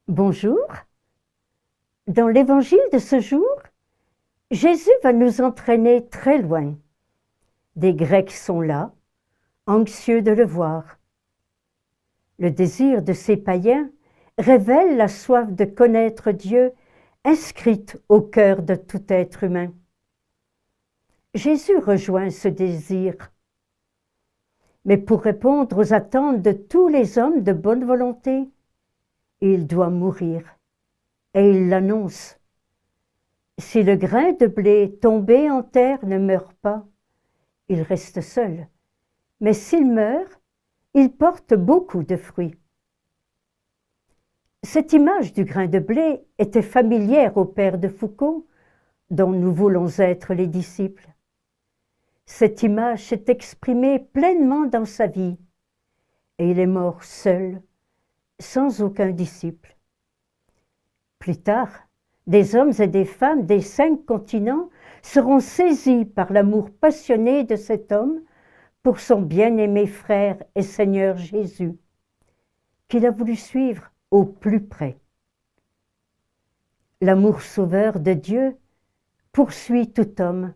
Bonjour. Dans l'évangile de ce jour, Jésus va nous entraîner très loin. Des Grecs sont là, anxieux de le voir. Le désir de ces païens révèle la soif de connaître Dieu inscrite au cœur de tout être humain. Jésus rejoint ce désir. Mais pour répondre aux attentes de tous les hommes de bonne volonté, il doit mourir. Et il l'annonce. Si le grain de blé tombé en terre ne meurt pas, il reste seul. Mais s'il meurt, il porte beaucoup de fruits. Cette image du grain de blé était familière au père de Foucault, dont nous voulons être les disciples. Cette image s'est exprimée pleinement dans sa vie, et il est mort seul, sans aucun disciple. Plus tard, des hommes et des femmes des 5 continents seront saisis par l'amour passionné de cet homme pour son bien-aimé frère et Seigneur Jésus, qu'il a voulu suivre au plus près. L'amour sauveur de Dieu poursuit tout homme.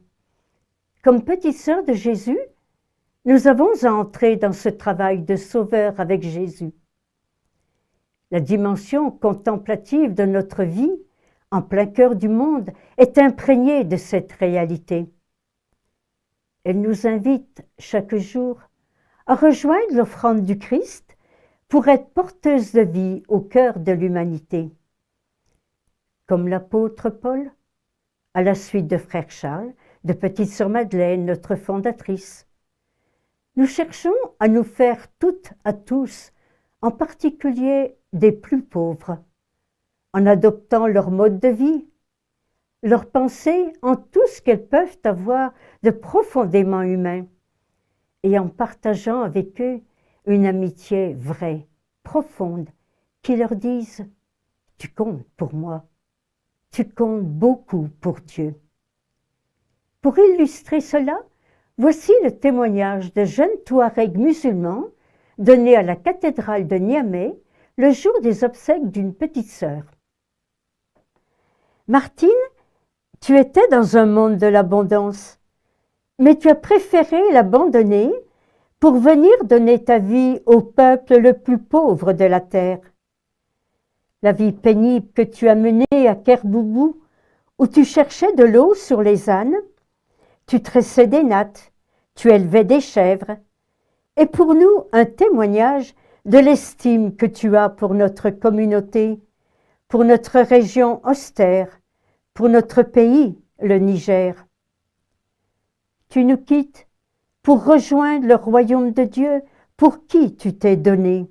Comme petite sœur de Jésus, nous avons à entrer dans ce travail de sauveur avec Jésus. La dimension contemplative de notre vie, en plein cœur du monde, est imprégnée de cette réalité. Elle nous invite chaque jour à rejoindre l'offrande du Christ pour être porteuse de vie au cœur de l'humanité. Comme l'apôtre Paul, à la suite de frère Charles, de petite sœur Madeleine, notre fondatrice. Nous cherchons à nous faire toutes à tous, en particulier des plus pauvres, en adoptant leur mode de vie, leurs pensées en tout ce qu'elles peuvent avoir de profondément humain, et en partageant avec eux une amitié vraie, profonde, qui leur dise « Tu comptes pour moi, tu comptes beaucoup pour Dieu ». Pour illustrer cela, voici le témoignage de jeunes Touaregs musulmans donné à la cathédrale de Niamey le jour des obsèques d'une petite sœur. Martine, tu étais dans un monde de l'abondance, mais tu as préféré l'abandonner pour venir donner ta vie au peuple le plus pauvre de la terre. La vie pénible que tu as menée à Kerboubou, où tu cherchais de l'eau sur les ânes, tu tressais des nattes, tu élevais des chèvres, est pour nous un témoignage de l'estime que tu as pour notre communauté, pour notre région austère, pour notre pays, le Niger. Tu nous quittes pour rejoindre le royaume de Dieu pour qui tu t'es donné.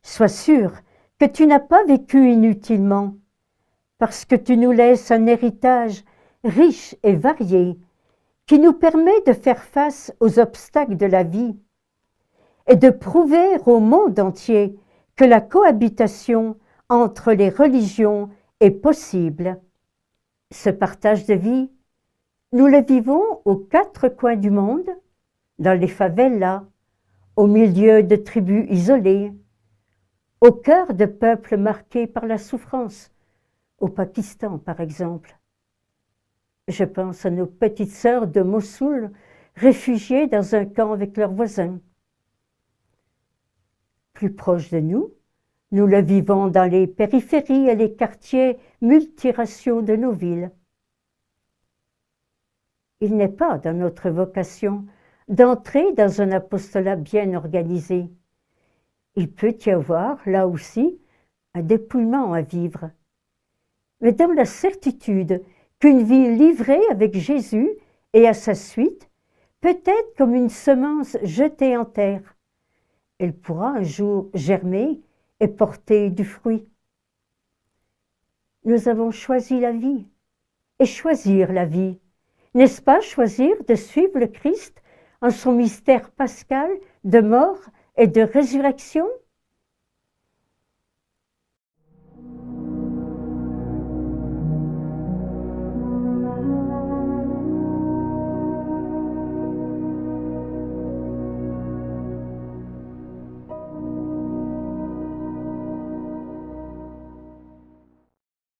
Sois sûr que tu n'as pas vécu inutilement, parce que tu nous laisses un héritage riche et varié, qui nous permet de faire face aux obstacles de la vie et de prouver au monde entier que la cohabitation entre les religions est possible. Ce partage de vie, nous le vivons aux 4 coins du monde, dans les favelas, au milieu de tribus isolées, au cœur de peuples marqués par la souffrance, au Pakistan par exemple. Je pense à nos petites sœurs de Mossoul, réfugiées dans un camp avec leurs voisins. Plus proche de nous, nous le vivons dans les périphéries et les quartiers multiraciaux de nos villes. Il n'est pas dans notre vocation d'entrer dans un apostolat bien organisé. Il peut y avoir, là aussi, un dépouillement à vivre. Mais dans la certitude qu'une vie livrée avec Jésus et à sa suite peut être comme une semence jetée en terre. Elle pourra un jour germer et porter du fruit. Nous avons choisi la vie, et choisir la vie, n'est-ce pas choisir de suivre le Christ en son mystère pascal de mort et de résurrection?